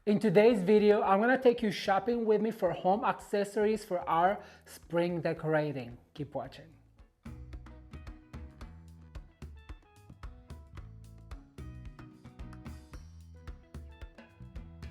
In today's video, I'm gonna take you shopping with me for home accessories for our spring decorating. Keep watching.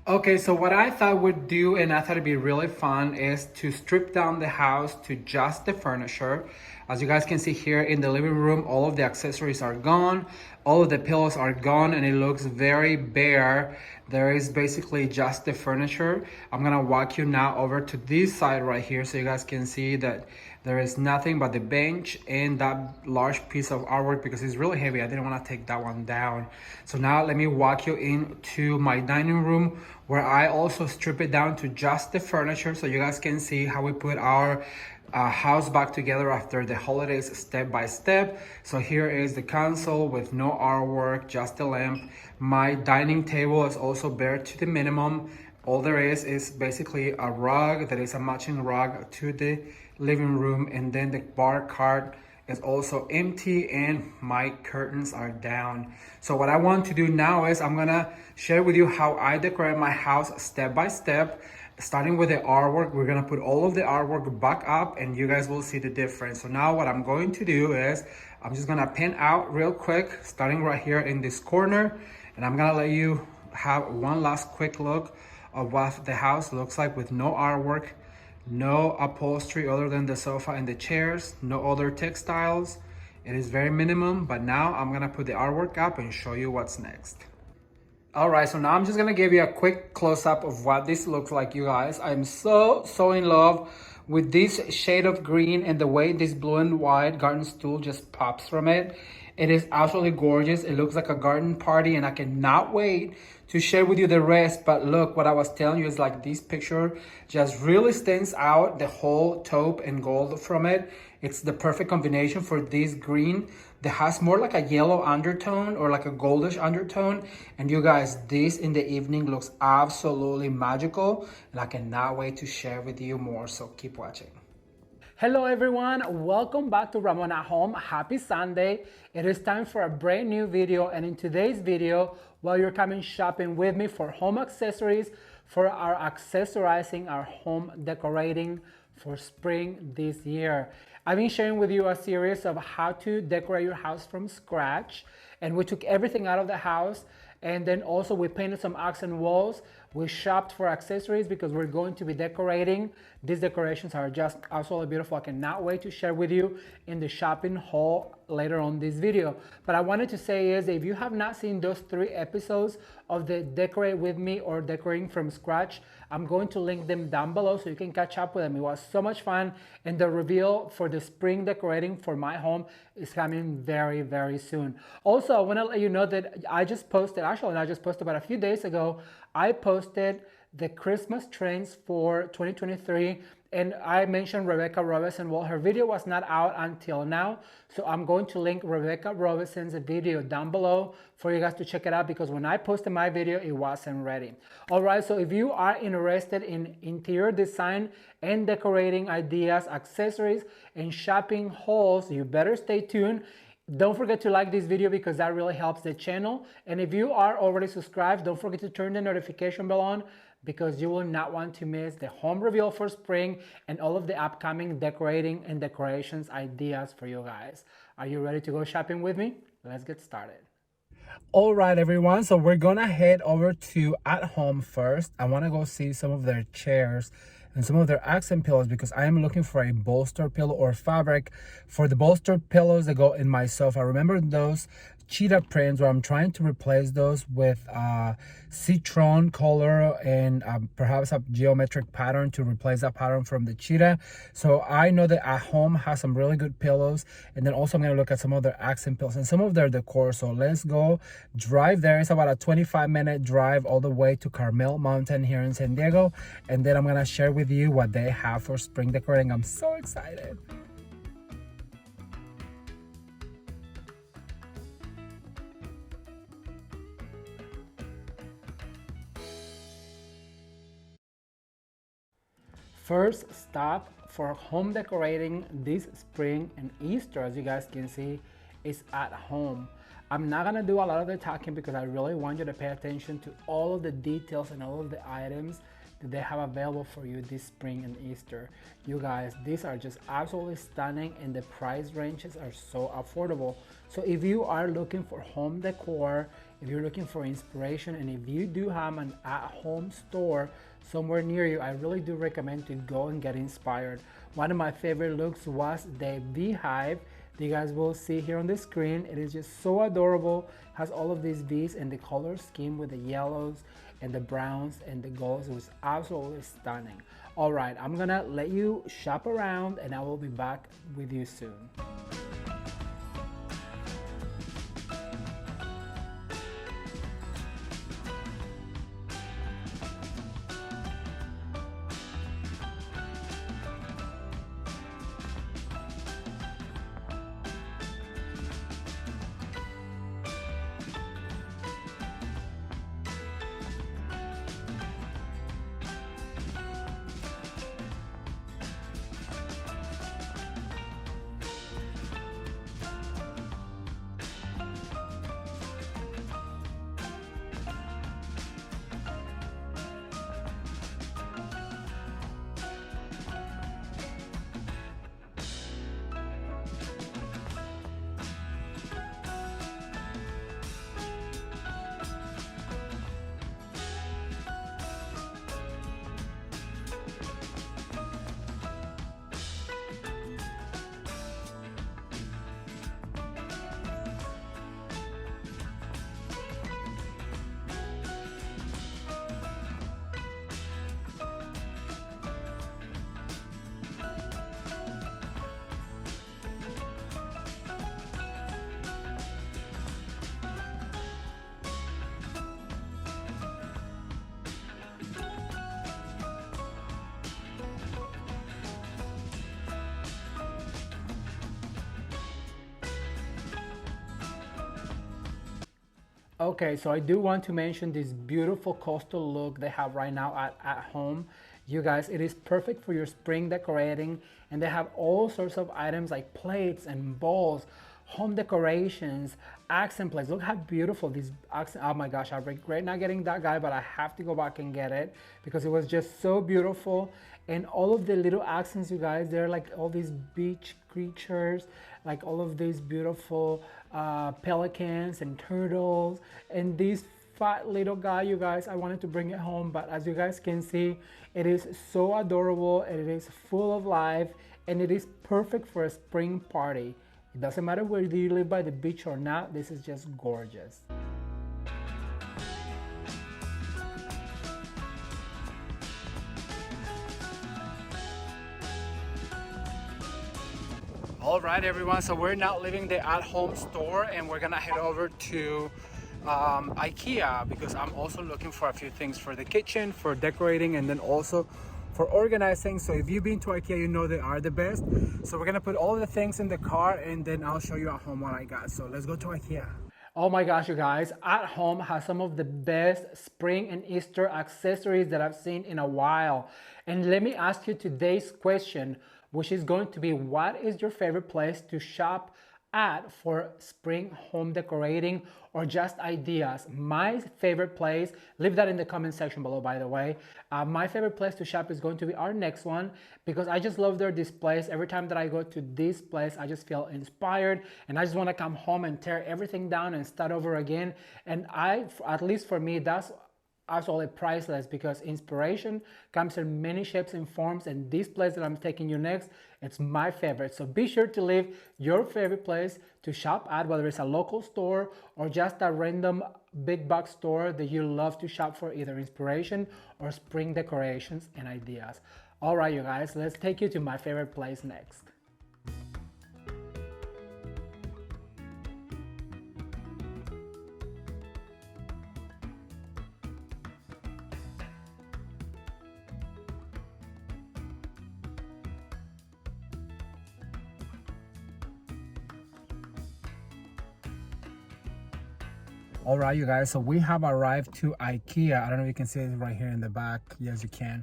Okay, so what I thought would do, and I thought it'd be really fun, is to strip down the house to just the furniture. As you guys can see here in the living room, all of the accessories are gone, all of the pillows are gone, and it looks very bare. There is basically just the furniture. I'm gonna walk you now over to this side right here so you guys can see that there is nothing but the bench and that large piece of artwork because it's really heavy. I didn't want to take that one down. So now let me walk you into my dining room where I also strip it down to just the furniture so you guys can see how we put our house back together after the holidays step by step. So here is the console with no artwork, just the lamp. My dining table is also bare to the minimum. All there is basically a rug that is a matching rug to the living room, and then the bar cart is also empty and my curtains are down. So what I want to do now is I'm gonna share with you how I decorate my house step by step. Starting with the artwork, we're gonna put all of the artwork back up and you guys will see the difference. So now what I'm going to do is I'm just gonna pin out real quick, starting right here in this corner, and I'm gonna let you have one last quick look of what the house looks like with no artwork, no upholstery other than the sofa and the chairs, no other textiles. It is very minimum, but now I'm gonna put the artwork up and show you what's next. All right, so now I'm just gonna give you a quick close-up of what this looks like, you guys. I'm so in love with this shade of green and the way this blue and white garden stool just pops from it. It is absolutely gorgeous. It looks like a garden party and I cannot wait to share with you the rest. But look, what I was telling you is like this picture just really stands out, the whole taupe and gold from it. It's the perfect combination for this green that has more like a yellow undertone or like a goldish undertone. And you guys, this in the evening looks absolutely magical. And I cannot wait to share with you more, so keep watching. Hello everyone, welcome back to Ramon at Home. Happy Sunday. It is time for a brand new video, and in today's video, while you're coming shopping with me for home accessories for our accessorizing our home decorating for spring this year. I've been sharing with you a series of how to decorate your house from scratch, and we took everything out of the house, and then also we painted some accent walls. We shopped for accessories because we're going to be decorating. These decorations are just absolutely beautiful. I cannot wait to share with you in the shopping haul later on this video. But I wanted to say is if you have not seen those 3 episodes of the Decorate With Me or Decorating From Scratch, I'm going to link them down below so you can catch up with them. It was so much fun, and the reveal for the spring decorating for my home is coming very soon. Also, I want to let you know that I just posted about a few days ago, I posted the Christmas trends for 2023, and I mentioned Rebecca Robeson. Well, her video was not out until now, so I'm going to link Rebecca Robeson's video down below for you guys to check it out because when I posted my video, it wasn't ready. All right, so if you are interested in interior design and decorating ideas, accessories, and shopping hauls, you better stay tuned. Don't forget to like this video because that really helps the channel. And if you are already subscribed, don't forget to turn the notification bell on because you will not want to miss the home reveal for spring and all of the upcoming decorating and decorations ideas for you guys. Are you ready to go shopping with me? Let's get started. All right, everyone. So we're gonna head over to At Home first. I wanna go see some of their chairs and some of their accent pillows because I am looking for a bolster pillow or fabric for the bolster pillows that go in my sofa. Remember those cheetah prints where I'm trying to replace those with citron color and perhaps a geometric pattern to replace that pattern from the cheetah. So I know that At Home has some really good pillows, and then also I'm going to look at some of their accent pillows and some of their decor. So let's go drive there. It's about a 25-minute drive all the way to Carmel Mountain here in San Diego, and then I'm going to share with you what they have for spring decorating. I'm so excited. First stop for home decorating this spring and Easter, as you guys can see, is At Home. I'm not gonna do a lot of the talking because I really want you to pay attention to all of the details and all of the items that they have available for you this spring and Easter. You guys, these are just absolutely stunning and the price ranges are so affordable. So if you are looking for home decor, if you're looking for inspiration, and if you do have an at-home store somewhere near you, I really do recommend to go and get inspired. One of my favorite looks was the beehive that you guys will see here on the screen. It is just so adorable, has all of these bees and the color scheme with the yellows and the browns and the golds. It was absolutely stunning. All right, I'm gonna let you shop around and I will be back with you soon. Okay, so I do want to mention this beautiful coastal look they have right now at home. You guys, it is perfect for your spring decorating, and they have all sorts of items like plates and bowls, home decorations, accent plates. Look how beautiful these accent, oh my gosh, I regret not getting that guy, but I have to go back and get it because it was just so beautiful. And all of the little accents, you guys, they're like all these beach creatures, like all of these beautiful pelicans and turtles, and these fat little guy, you guys. I wanted to bring it home, but as you guys can see, it is so adorable, and it is full of life, and it is perfect for a spring party. It doesn't matter whether you live by the beach or not, this is just gorgeous. All right, everyone, so we're now leaving the at-home store and we're gonna head over to IKEA because I'm also looking for a few things for the kitchen, for decorating, and then also for organizing. So if you've been to IKEA, you know they are the best. So we're gonna put all the things in the car and then I'll show you at home what I got. So let's go to IKEA. Oh my gosh, you guys, At Home has some of the best spring and Easter accessories that I've seen in a while. And let me ask you today's question, which is going to be, what is your favorite place to shop at for spring home decorating or just ideas? My favorite place, leave that in the comment section below, by the way. My favorite place to shop is going to be our next one because I just love their displays. Every time that I go to this place, I just feel inspired and I just want to come home and tear everything down and start over again. And at least for me, that's absolutely priceless because inspiration comes in many shapes and forms, and this place that I'm taking you next, it's my favorite. So be sure to leave your favorite place to shop at, whether it's a local store or just a random big box store that you love to shop for either inspiration or spring decorations and ideas. All right, you guys, let's take you to my favorite place next. All right, you guys, so we have arrived to IKEA. I don't know if you can see it right here in the back. Yes, you can.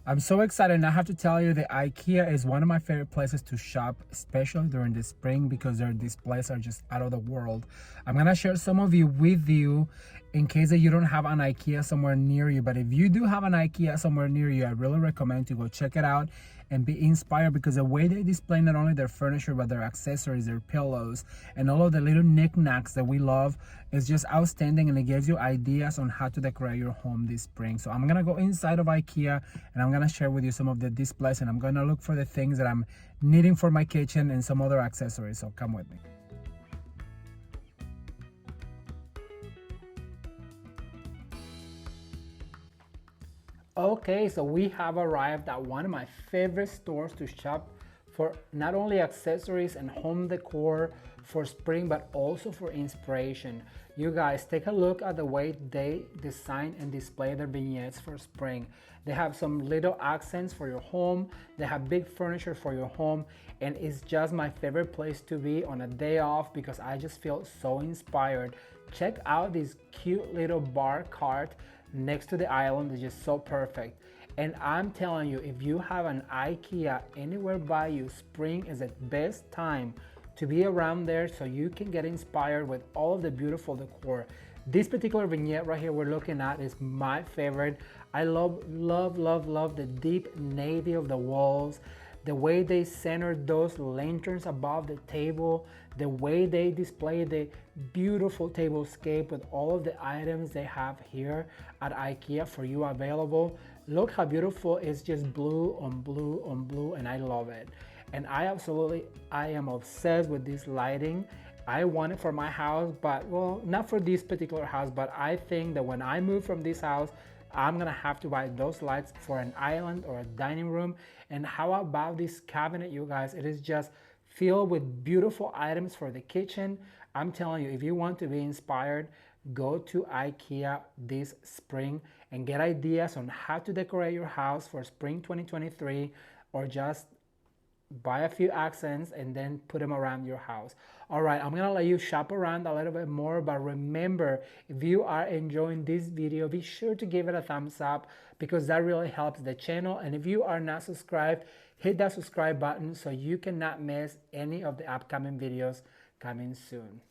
I'm so excited, and I have to tell you that IKEA is one of my favorite places to shop, especially during the spring, because their displays are just out of the world. I'm gonna share some of you with you in case that you don't have an IKEA somewhere near you. But if you do have an IKEA somewhere near you, I really recommend to go check it out and be inspired, because the way they display not only their furniture but their accessories, their pillows, and all of the little knickknacks that we love is just outstanding, and it gives you ideas on how to decorate your home this spring. So I'm gonna go inside of IKEA and I'm gonna share with you some of the displays, and I'm gonna look for the things that I'm needing for my kitchen and some other accessories. So come with me. Okay, so we have arrived at one of my favorite stores to shop for not only accessories and home decor for spring, but also for inspiration. You guys, take a look at the way they design and display their vignettes for spring. They have some little accents for your home, they have big furniture for your home, and it's just my favorite place to be on a day off because I just feel so inspired. Check out this cute little bar cart next to the island. Is just so perfect. And I'm telling you, if you have an IKEA anywhere by you, spring is the best time to be around there so you can get inspired with all of the beautiful decor. This particular vignette right here we're looking at is my favorite. I love the deep navy of the walls, the way they center those lanterns above the table, the way they display the beautiful tablescape with all of the items they have here at IKEA for you available. Look how beautiful. It's just blue on blue on blue, and I love it. And I am obsessed with this lighting. I want it for my house, but well, not for this particular house, but I think that when I move from this house, I'm gonna have to buy those lights for an island or a dining room. And how about this cabinet, you guys? It is just filled with beautiful items for the kitchen. I'm telling you, if you want to be inspired, go to IKEA this spring and get ideas on how to decorate your house for spring 2023, or just buy a few accents and then put them around your house. All right, I'm gonna let you shop around a little bit more, but remember, if you are enjoying this video, be sure to give it a thumbs up because that really helps the channel. And if you are not subscribed, hit that subscribe button so you cannot miss any of the upcoming videos coming soon.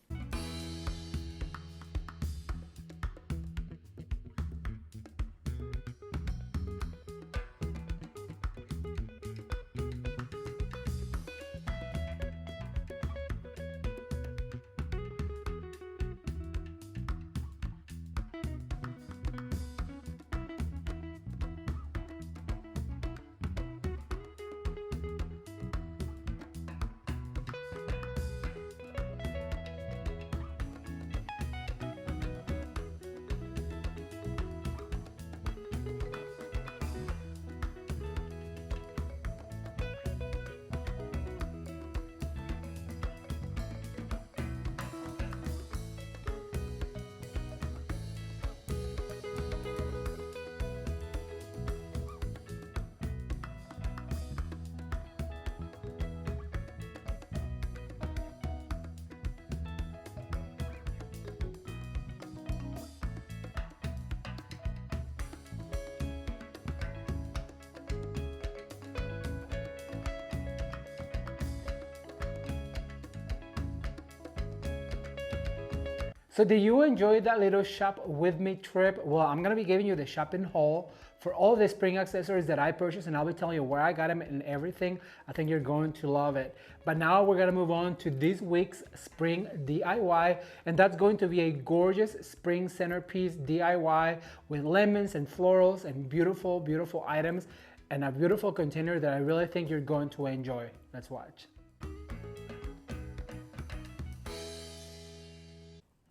So did you enjoy that little shop with me trip? Well, I'm gonna be giving you the shopping haul for all the spring accessories that I purchased, and I'll be telling you where I got them and everything. I think you're going to love it. But now we're gonna move on to this week's spring DIY, and that's going to be a gorgeous spring centerpiece DIY with lemons and florals and beautiful, beautiful items and a beautiful container that I really think you're going to enjoy. Let's watch.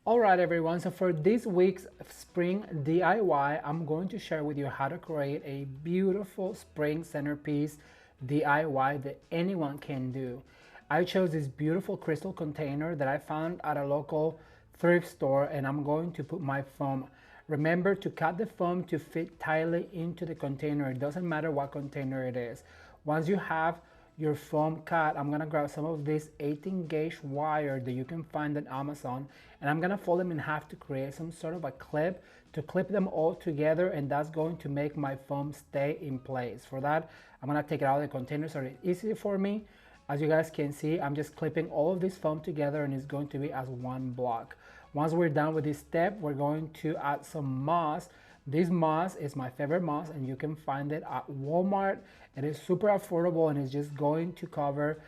All right, everyone, so for this week's spring DIY, I'm going to share with you how to create a beautiful spring centerpiece DIY that anyone can do. I chose this beautiful crystal container that I found at a local thrift store, and I'm going to put my foam. Remember to cut the foam to fit tightly into the container. It doesn't matter what container it is. Once you have your foam cut, I'm gonna grab some of this 18 gauge wire that you can find on Amazon, and I'm gonna fold them in half to create some sort of a clip to clip them all together, and that's going to make my foam stay in place. For that, I'm gonna take it out of the container so it's easy for me. As you guys can see, I'm just clipping all of this foam together, and it's going to be as one block. Once we're done with this step, we're going to add some moss. This moss is my favorite moss, and you can find it at Walmart. It is super affordable, and it's just going to cover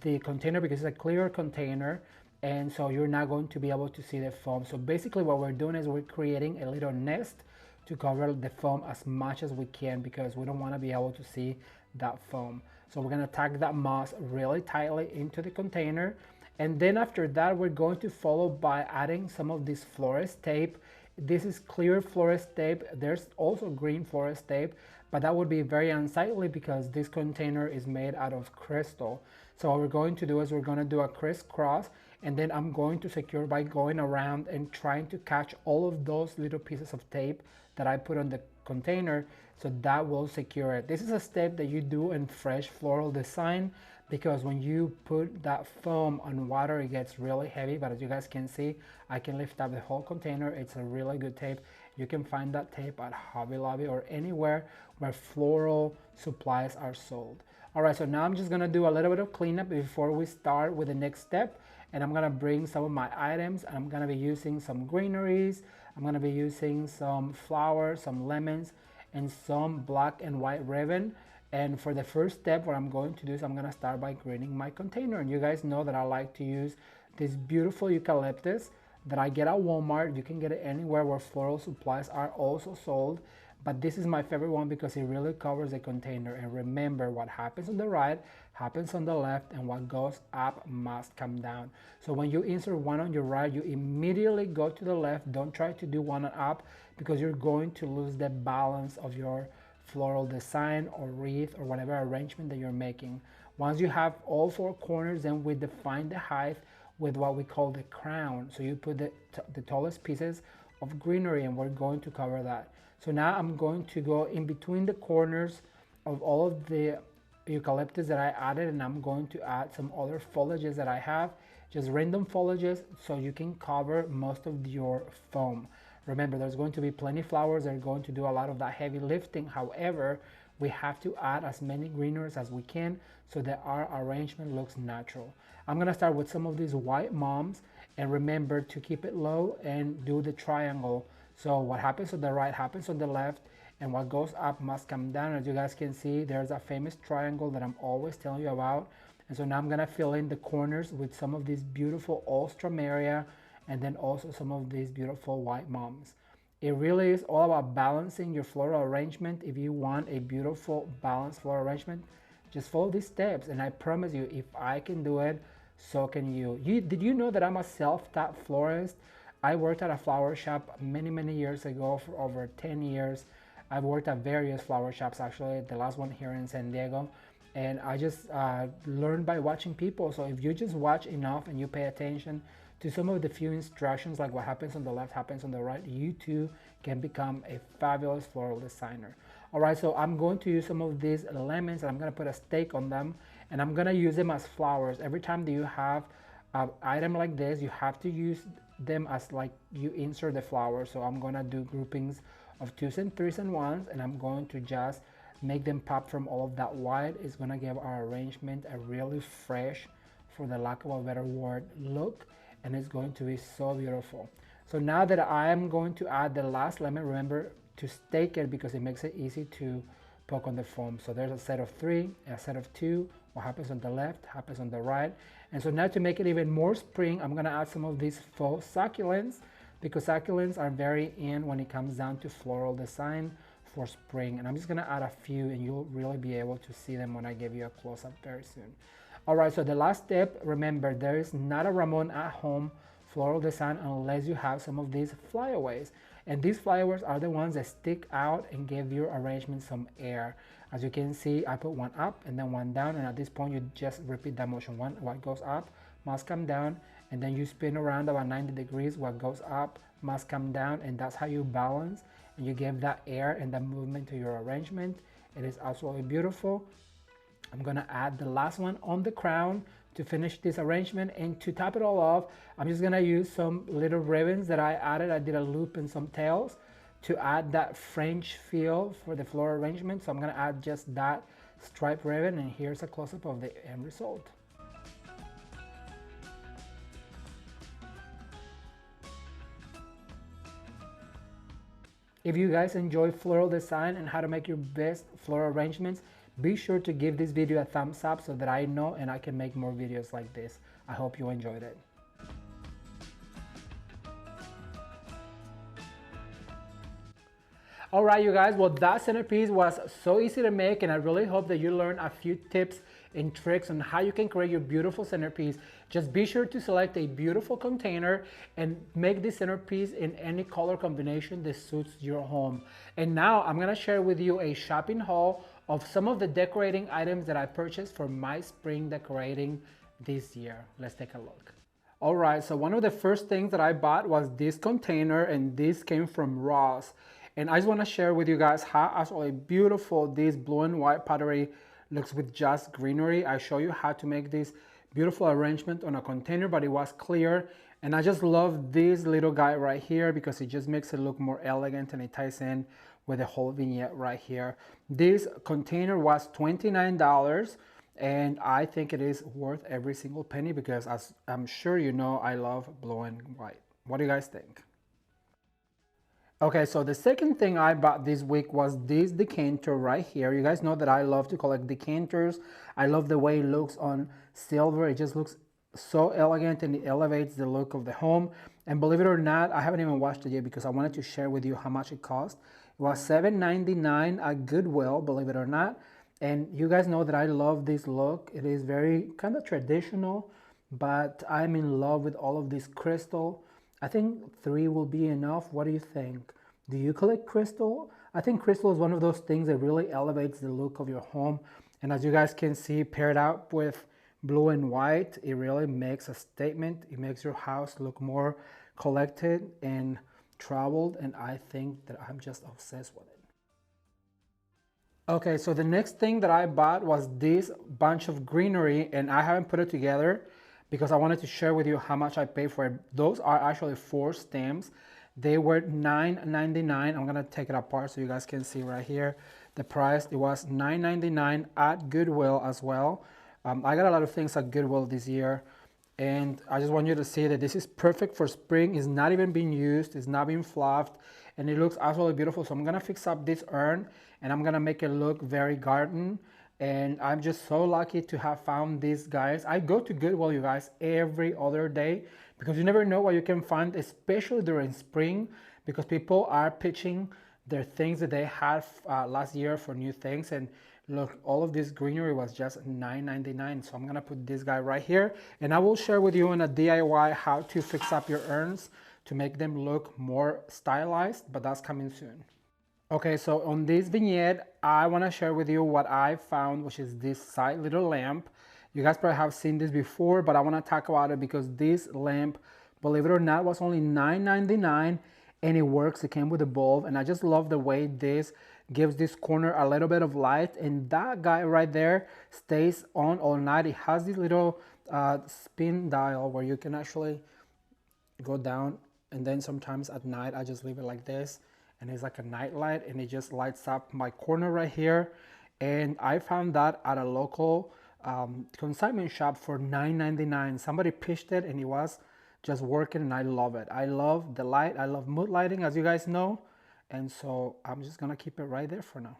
the container because it's a clear container, and so you're not going to be able to see the foam. So basically what we're doing is we're creating a little nest to cover the foam as much as we can because we don't want to be able to see that foam. So we're going to tack that moss really tightly into the container, and then after that we're going to follow by adding some of this florist tape. This is clear florist tape. There's also green florist tape, but that would be very unsightly because this container is made out of crystal. So what we're going to do is we're going to do a crisscross, and then I'm going to secure by going around and trying to catch all of those little pieces of tape that I put on the container, so that will secure it. This is a step that you do in fresh floral design because when you put that foam on water, it gets really heavy, but as you guys can see, I can lift up the whole container. It's a really good tape. You can find that tape at Hobby Lobby or anywhere where floral supplies are sold. All right, so now I'm just gonna do a little bit of cleanup before we start with the next step, and I'm gonna bring some of my items. I'm gonna be using some greeneries, I'm gonna be using some flowers, some lemons, and some black and white ribbon. And for the first step, what I'm going to do is I'm gonna start by greening my container. And you guys know that I like to use this beautiful eucalyptus that I get at Walmart. You can get it anywhere where floral supplies are also sold, but this is my favorite one because it really covers the container. And remember, what happens on the right happens on the left, and what goes up must come down. So when you insert one on your right, you immediately go to the left. Don't try to do one up because you're going to lose the balance of your floral design or wreath or whatever arrangement that you're making. Once you have all four corners, then we define the height with what we call the crown. So you put the tallest pieces of greenery, and we're going to cover that. So now I'm going to go in between the corners of all of the eucalyptus that I added, and I'm going to add some other foliages that I have, just random foliages, so you can cover most of your foam. Remember, there's going to be plenty of flowers that are going to do a lot of that heavy lifting. However, we have to add as many greeneries as we can so that our arrangement looks natural. I'm gonna start with some of these white moms, and remember to keep it low and do the triangle. So what happens on the right happens on the left, and what goes up must come down. As you guys can see, there's a famous triangle that I'm always telling you about. And so now I'm gonna fill in the corners with some of these beautiful Alstroemeria, and then also some of these beautiful white moms. It really is all about balancing your floral arrangement. If you want a beautiful balanced floral arrangement, just follow these steps, and I promise you, if I can do it, so can you. Did you know that I'm a self-taught florist? I worked at a flower shop many years ago for over 10 years. I've worked at various flower shops, actually, the last one here in San Diego, and I just learned by watching people. So if you just watch enough and you pay attention to some of the few instructions, like what happens on the left happens on the right, you too can become a fabulous floral designer. All right, so I'm going to use some of these lemons, and I'm gonna put a stake on them, and I'm gonna use them as flowers. Every time that you have an item like this, you have to use them as like you insert the flowers. So I'm gonna do groupings of 2s and 3s and 1s, and I'm going to just make them pop from all of that white. It's gonna give our arrangement a really fresh, for the lack of a better word, look, and it's going to be so beautiful. So now that I am going to add the last lemon, remember to stake it because it makes it easy to poke on the foam. So there's a set of 3, a set of 2. What happens on the left happens on the right. And so now to make it even more spring, I'm gonna add some of these faux succulents, because succulents are very in when it comes down to floral design for spring. And I'm just gonna add a few, and you'll really be able to see them when I give you a close-up very soon. All right, so the last step, remember, there is not a Ramon at home floral design unless you have some of these flyaways. And these flyaways are the ones that stick out and give your arrangement some air. As you can see, I put one up and then one down, and at this point you just repeat that motion. What goes up must come down, and then you spin around about 90 degrees. What goes up must come down, and that's how you balance and you give that air and that movement to your arrangement. It is absolutely beautiful. I'm gonna add the last one on the crown to finish this arrangement, and to top it all off, I'm just gonna use some little ribbons that I added. I did a loop and some tails to add that French feel for the floral arrangement. So I'm gonna add just that stripe ribbon, and here's a close-up of the end result. If you guys enjoy floral design and how to make your best floral arrangements, be sure to give this video a thumbs up so that I know and I can make more videos like this. I hope you enjoyed it. All right, you guys, well, that centerpiece was so easy to make, and I really hope that you learned a few tips and tricks on how you can create your beautiful centerpiece. Just be sure to select a beautiful container and make this centerpiece in any color combination that suits your home. And now I'm gonna share with you a shopping haul of some of the decorating items that I purchased for my spring decorating this year. Let's take a look. All right, so one of the first things that I bought was this container, and this came from Ross. And I just want to share with you guys how absolutely beautiful this blue and white pottery looks with just greenery. I show you how to make this beautiful arrangement on a container, but it was clear. And I just love this little guy right here because it just makes it look more elegant, and it ties in with the whole vignette right here. This container was $29. And I think it is worth every single penny because, as I'm sure you know, I love blue and white. What do you guys think? Okay, so the second thing I bought this week was this decanter right here. You guys know that I love to collect decanters. I love the way it looks on silver. It just looks so elegant, and it elevates the look of the home. And believe it or not, I haven't even watched it yet because I wanted to share with you how much it cost. It was $7.99 at Goodwill, believe it or not. And you guys know that I love this look. It is very kind of traditional, but I'm in love with all of this crystal. I think 3 will be enough. What do you think? Do you collect crystal? I think crystal is one of those things that really elevates the look of your home. And as you guys can see, paired up with blue and white, it really makes a statement. It makes your house look more collected and traveled. And I think that I'm just obsessed with it. Okay, so the next thing that I bought was this bunch of greenery, and I haven't put it together because I wanted to share with you how much I paid for it. Those are actually 4 stems. They were $9.99. I'm gonna take it apart so you guys can see right here. The price, it was $9.99 at Goodwill as well. I got a lot of things at Goodwill this year, and I just want you to see that this is perfect for spring. It's not even being used, it's not being fluffed, and it looks absolutely beautiful. So I'm gonna fix up this urn, and I'm gonna make it look very garden. And I'm just so lucky to have found these guys. I go to Goodwill, you guys, every other day because you never know what you can find, especially during spring, because people are pitching their things that they had last year for new things. And look, all of this greenery was just $9.99. So I'm gonna put this guy right here, and I will share with you in a DIY how to fix up your urns to make them look more stylized, but that's coming soon. Okay, so on this vignette, I want to share with you what I found, which is this side little lamp. You guys probably have seen this before, but I want to talk about it because this lamp, believe it or not, was only $9.99, and it works. It came with a bulb, and I just love the way this gives this corner a little bit of light, and that guy right there stays on all night. It has this little spin dial where you can actually go down, and then sometimes at night I just leave it like this, and it's like a night light, and it just lights up my corner right here. And I found that at a local consignment shop for $9.99. Somebody pitched it, and it was just working, and I love it. I love the light. I love mood lighting, as you guys know, and so I'm just gonna keep it right there for now.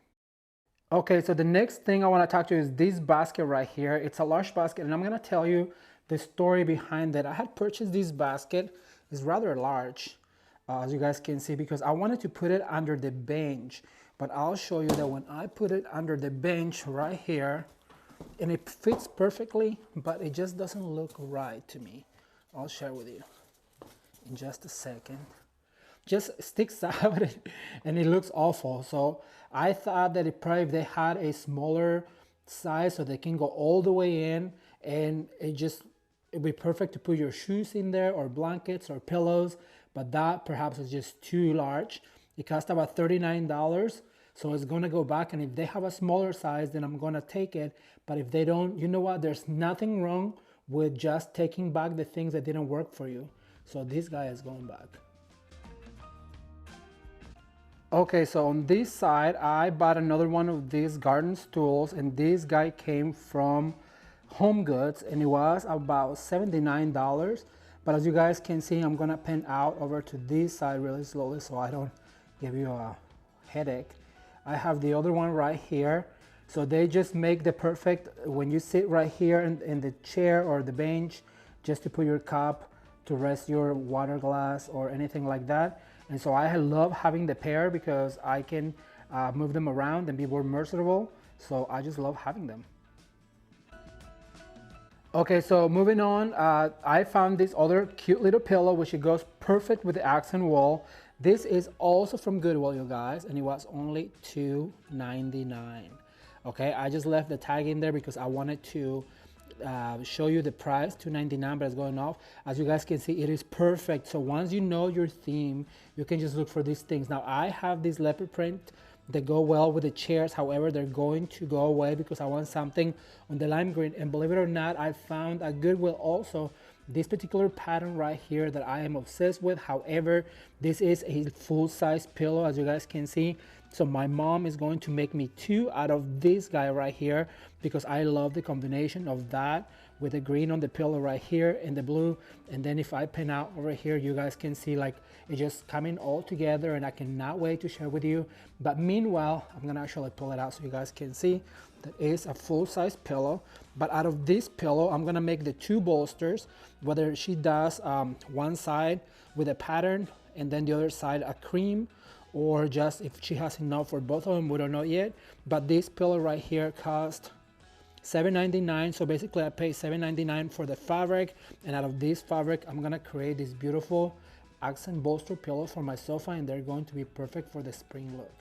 Okay, so the next thing I want to talk to you is this basket right here. It's a large basket, and I'm gonna tell you the story behind it. I had purchased this basket. It's rather large, as you guys can see, because I wanted to put it under the bench. But I'll show you that when I put it under the bench right here, and it fits perfectly, but it just doesn't look right to me. I'll share with you in just a second. Just sticks out and it looks awful. So I thought that it probably, if they had a smaller size so they can go all the way in, and it'd be perfect to put your shoes in there or blankets or pillows, but that perhaps is just too large. It cost about $39. So it's gonna go back, and if they have a smaller size, then I'm gonna take it. But if they don't, you know what? There's nothing wrong with just taking back the things that didn't work for you. So this guy is going back. Okay, so on this side, I bought another one of these garden stools, and this guy came from Home Goods, and it was about $79. But as you guys can see, I'm gonna pan out over to this side really slowly so I don't give you a headache. I have the other one right here. So they just make the perfect, when you sit right here in the chair or the bench, just to put your cup, to rest your water glass or anything like that. And so I love having the pair because I can move them around and be more versatile. So I just love having them. Okay, so moving on, I found this other cute little pillow which it goes perfect with the accent wall. This is also from Goodwill, you guys, and it was only $2.99. Okay, I just left the tag in there because I wanted to show you the price, $2.99, but it's going off. As you guys can see, it is perfect. So once you know your theme, you can just look for these things. Now I have this leopard print that go well with the chairs. However, they're going to go away because I want something on the lime green. And believe it or not, I found at Goodwill also this particular pattern right here that I am obsessed with. However, this is a full-size pillow, as you guys can see. So my mom is going to make me two out of this guy right here because I love the combination of that with the green on the pillow right here and the blue. And then if I pan out over here, you guys can see like it just coming all together, and I cannot wait to share with you. But meanwhile, I'm gonna actually pull it out so you guys can see that is a full-size pillow. But out of this pillow, I'm gonna make the two bolsters, whether she does one side with a pattern and then the other side a cream, or just if she has enough for both of them, we don't know yet. But this pillow right here cost $7.99. So basically I paid $7.99 for the fabric, and out of this fabric I'm gonna create this beautiful accent bolster pillow for my sofa, and they're going to be perfect for the spring look.